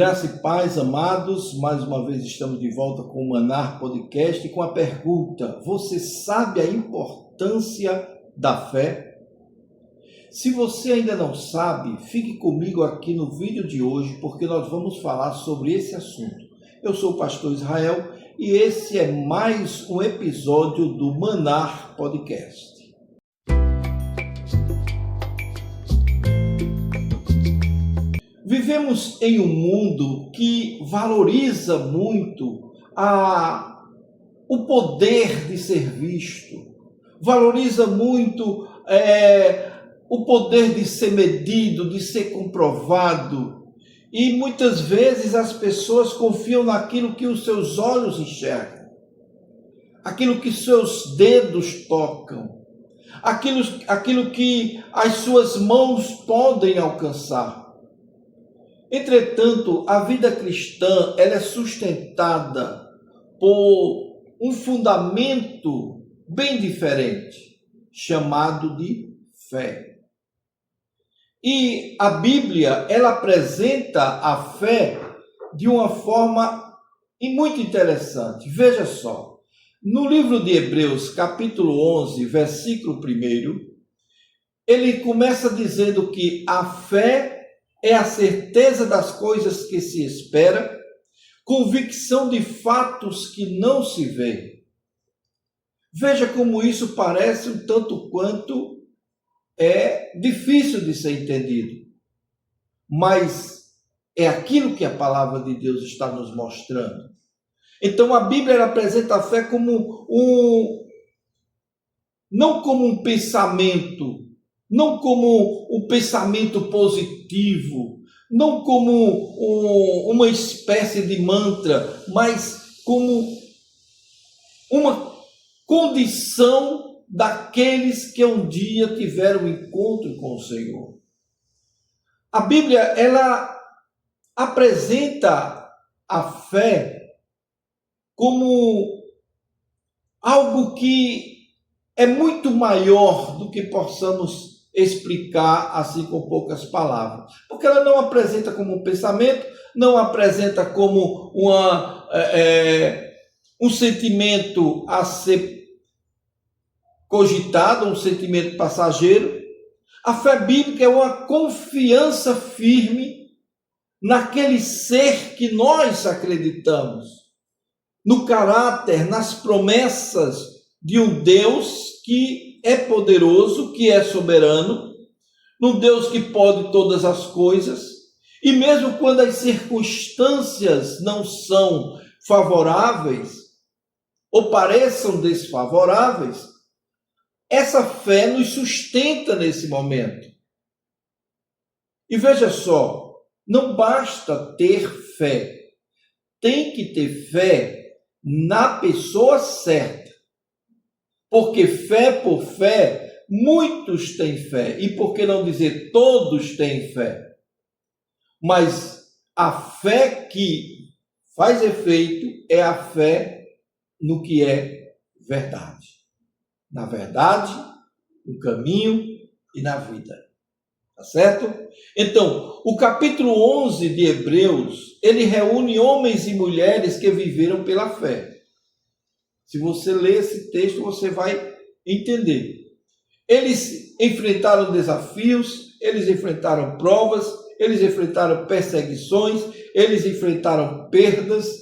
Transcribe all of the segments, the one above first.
Graça e paz, amados, mais uma vez estamos de volta com o Manar Podcast com a pergunta: você sabe a importância da fé? Se você ainda não sabe, fique comigo aqui no vídeo de hoje, porque nós vamos falar sobre esse assunto. Eu sou o pastor Israel e esse é mais um episódio do Manar Podcast. Vivemos em um mundo que valoriza muito o poder de ser visto, valoriza muito o poder de ser medido, de ser comprovado. E muitas vezes as pessoas confiam naquilo que os seus olhos enxergam, aquilo que seus dedos tocam, aquilo que as suas mãos podem alcançar. Entretanto, a vida cristã ela é sustentada por um fundamento bem diferente, chamado de fé. E a Bíblia ela apresenta a fé de uma forma muito interessante. Veja só, no livro de Hebreus, capítulo 11, versículo 1, ele começa dizendo que a fé é a certeza das coisas que se espera, convicção de fatos que não se vê. Veja como isso parece um tanto quanto difícil de ser entendido, mas é aquilo que a palavra de Deus está nos mostrando. Então a Bíblia ela apresenta a fé como não como um pensamento, não como um pensamento positivo, não como uma espécie de mantra, mas como uma condição daqueles que um dia tiveram um encontro com o Senhor. A Bíblia, ela apresenta a fé como algo que é muito maior do que possamos explicar assim com poucas palavras. Porque ela não apresenta como um pensamento, não apresenta como um sentimento a ser cogitado, um sentimento passageiro. A fé bíblica é uma confiança firme naquele ser que nós acreditamos, no caráter, nas promessas de um Deus que é poderoso, que é soberano, num Deus que pode todas as coisas, e mesmo quando as circunstâncias não são favoráveis ou pareçam desfavoráveis, essa fé nos sustenta nesse momento. E veja só, não basta ter fé, tem que ter fé na pessoa certa. Porque fé por fé, muitos têm fé. E por que não dizer todos têm fé? Mas a fé que faz efeito é a fé no que é verdade. Na verdade, no caminho e na vida. Tá certo? Então, o capítulo 11 de Hebreus, ele reúne homens e mulheres que viveram pela fé. Se você ler esse texto, você vai entender. Eles enfrentaram desafios, eles enfrentaram provas, eles enfrentaram perseguições, eles enfrentaram perdas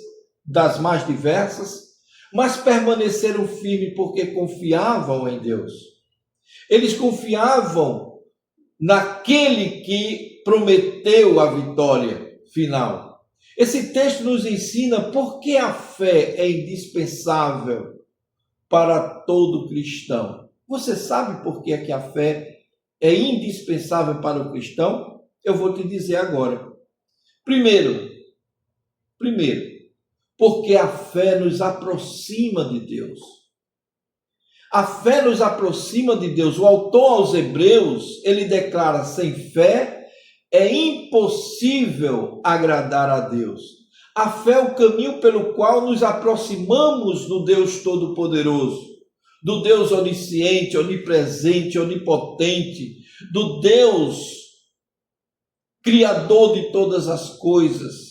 das mais diversas, mas permaneceram firmes porque confiavam em Deus. Eles confiavam naquele que prometeu a vitória final. Esse texto nos ensina por que a fé é indispensável para todo cristão. Você sabe por que a fé é indispensável para o cristão? Eu vou te dizer agora. Primeiro, porque a fé nos aproxima de Deus. A fé nos aproxima de Deus. O autor aos Hebreus, ele declara: sem fé é impossível agradar a Deus. A fé é o caminho pelo qual nos aproximamos do Deus Todo-Poderoso, do Deus onisciente, onipresente, onipotente, do Deus Criador de todas as coisas.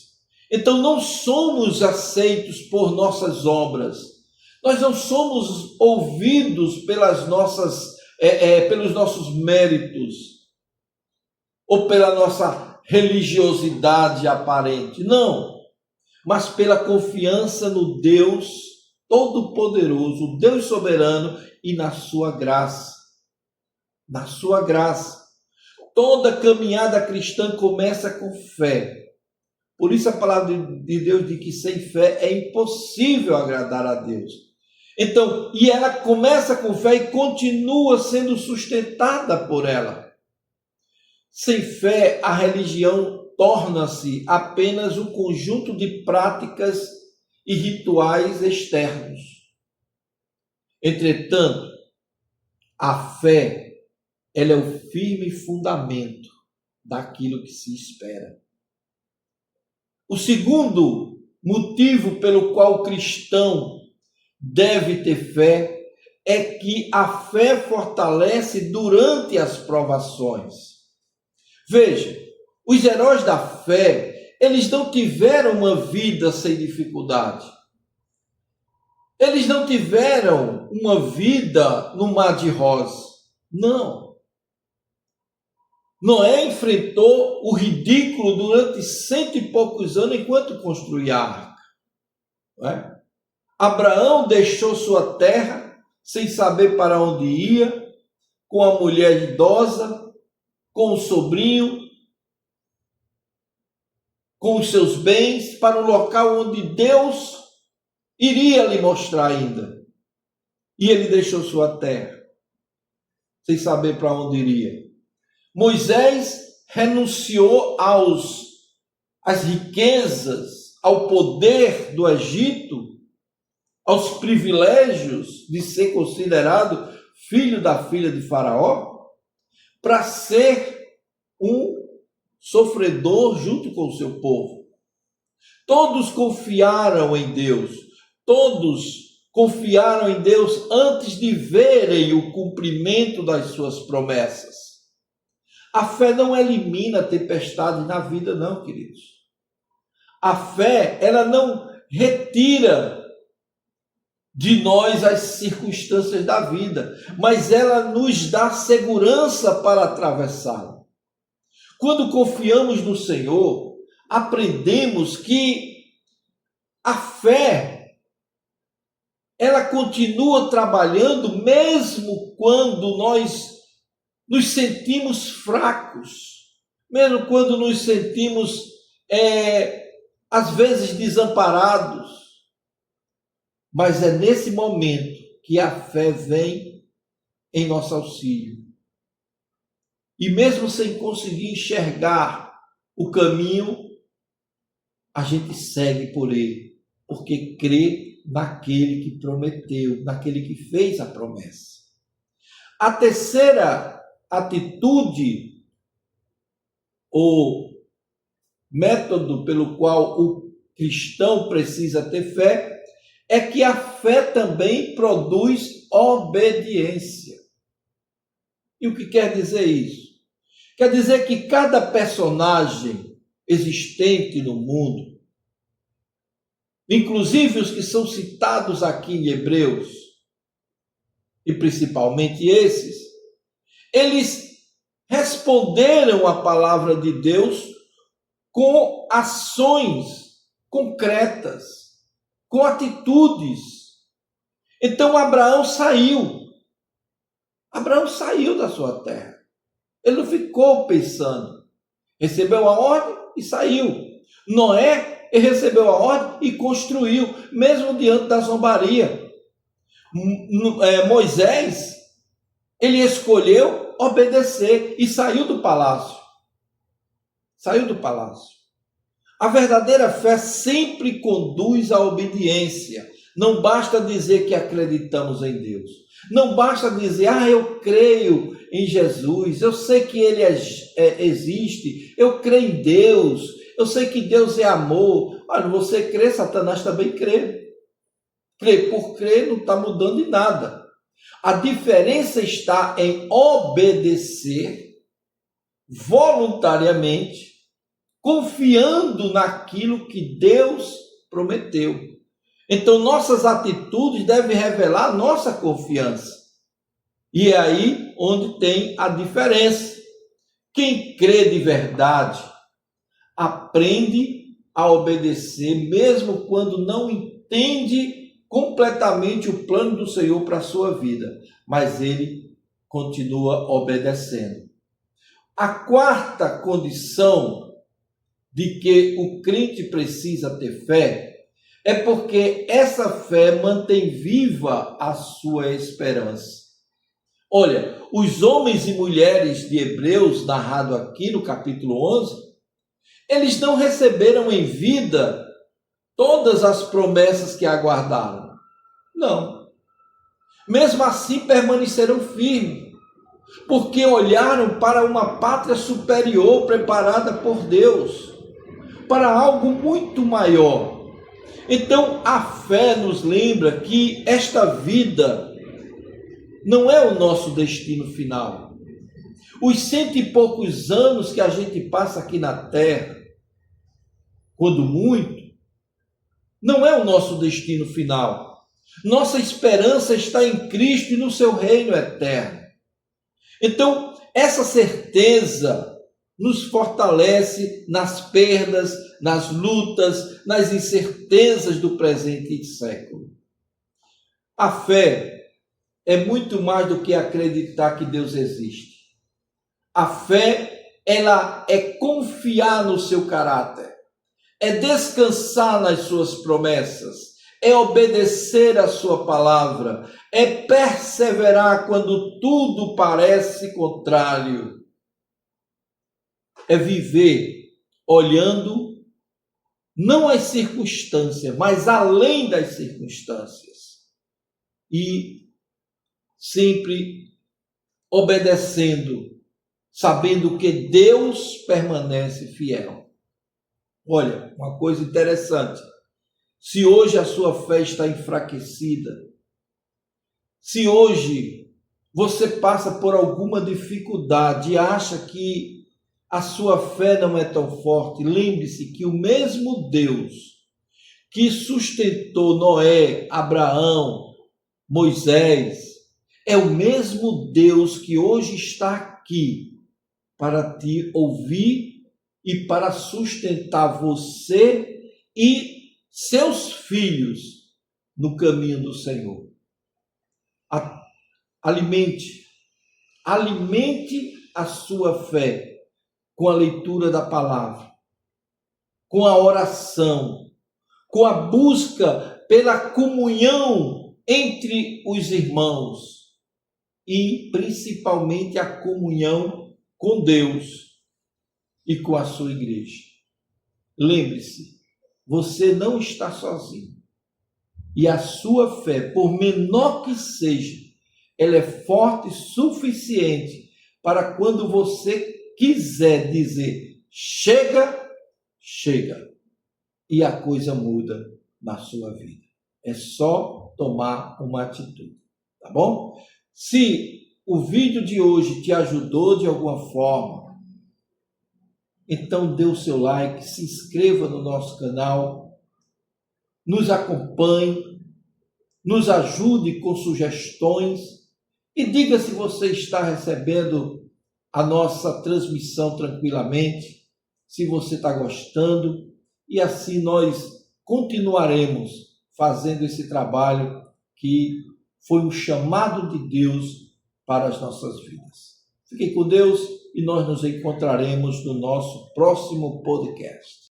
Então não somos aceitos por nossas obras, nós não somos ouvidos pelos nossos méritos ou pela nossa religiosidade aparente, não, mas pela confiança no Deus Todo-Poderoso, o Deus soberano, e na sua graça. Na sua graça. Toda caminhada cristã começa com fé. Por isso a palavra de Deus diz que sem fé é impossível agradar a Deus. Então, e ela começa com fé e continua sendo sustentada por ela. Sem fé, a religião torna-se apenas um conjunto de práticas e rituais externos. Entretanto, a fé, ela é o firme fundamento daquilo que se espera. O segundo motivo pelo qual o cristão deve ter fé é que a fé fortalece durante as provações. Veja, os heróis da fé, eles não tiveram uma vida sem dificuldade. Eles não tiveram uma vida no mar de rosas. Não. Noé enfrentou o ridículo durante 100 e poucos anos enquanto construía a arca. Não é? Abraão deixou sua terra sem saber para onde ia, com a mulher idosa, com o sobrinho, com os seus bens, para o local onde Deus iria lhe mostrar ainda. E ele deixou sua terra, sem saber para onde iria. Moisés renunciou às riquezas, ao poder do Egito, aos privilégios de ser considerado filho da filha de Faraó, para ser um sofredor junto com o seu povo. Todos confiaram em Deus, todos confiaram em Deus antes de verem o cumprimento das suas promessas. A fé não elimina a tempestade na vida, não, queridos. A fé, ela não retira de nós as circunstâncias da vida, mas ela nos dá segurança para atravessá-la. Quando confiamos no Senhor, aprendemos que a fé, ela continua trabalhando mesmo quando nós nos sentimos fracos, mesmo quando nos sentimos, às vezes, desamparados. Mas é nesse momento que a fé vem em nosso auxílio. E mesmo sem conseguir enxergar o caminho, a gente segue por ele, porque crê naquele que prometeu, naquele que fez a promessa. A terceira atitude ou método pelo qual o cristão precisa ter fé é que a fé também produz obediência. E o que quer dizer isso? Quer dizer que cada personagem existente no mundo, inclusive os que são citados aqui em Hebreus, e principalmente esses, eles responderam à palavra de Deus com ações concretas, com atitudes. Então Abraão saiu da sua terra. Ele não ficou pensando. Recebeu a ordem e saiu. Noé recebeu a ordem e construiu, mesmo diante da zombaria. Moisés, ele escolheu obedecer e saiu do palácio. A verdadeira fé sempre conduz à obediência. Não basta dizer que acreditamos em Deus. Não basta dizer, eu creio em Jesus, eu sei que Ele existe, eu creio em Deus, eu sei que Deus é amor. Olha, você crê, Satanás também crê. Crer por crer não está mudando em nada. A diferença está em obedecer voluntariamente, confiando naquilo que Deus prometeu. Então, nossas atitudes devem revelar nossa confiança. E é aí onde tem a diferença. Quem crê de verdade aprende a obedecer, mesmo quando não entende completamente o plano do Senhor para a sua vida, mas ele continua obedecendo. A quarta condição de que o crente precisa ter fé é porque essa fé mantém viva a sua esperança. Olha, os homens e mulheres de Hebreus, narrado aqui no capítulo 11, eles não receberam em vida todas as promessas que aguardaram. Não. Mesmo assim permaneceram firmes, porque olharam para uma pátria superior preparada por Deus, para algo muito maior. Então, a fé nos lembra que esta vida não é o nosso destino final. Os 100 e poucos anos que a gente passa aqui na terra, quando muito, não é o nosso destino final. Nossa esperança está em Cristo e no seu reino eterno. Então, essa certeza nos fortalece nas perdas, nas lutas, nas incertezas do presente século. A fé é muito mais do que acreditar que Deus existe. A fé, ela é confiar no seu caráter, é descansar nas suas promessas, é obedecer a sua palavra, é perseverar quando tudo parece contrário, é viver olhando não as circunstâncias, mas além das circunstâncias, e sempre obedecendo, sabendo que Deus permanece fiel. Olha, uma coisa interessante, se hoje a sua fé está enfraquecida, se hoje você passa por alguma dificuldade e acha que a sua fé não é tão forte, lembre-se que o mesmo Deus que sustentou Noé, Abraão, Moisés, é o mesmo Deus que hoje está aqui para te ouvir e para sustentar você e seus filhos no caminho do Senhor. Alimente a sua fé com a leitura da palavra, com a oração, com a busca pela comunhão entre os irmãos e principalmente a comunhão com Deus e com a sua igreja. Lembre-se, você não está sozinho. E a sua fé, por menor que seja, ela é forte o suficiente para quando você quiser dizer chega, chega. E a coisa muda na sua vida. É só tomar uma atitude, tá bom? Se o vídeo de hoje te ajudou de alguma forma, então dê o seu like, se inscreva no nosso canal, nos acompanhe, nos ajude com sugestões e diga se você está recebendo a nossa transmissão tranquilamente, se você está gostando, e assim nós continuaremos fazendo esse trabalho que foi um chamado de Deus para as nossas vidas. Fiquem com Deus e nós nos encontraremos no nosso próximo podcast.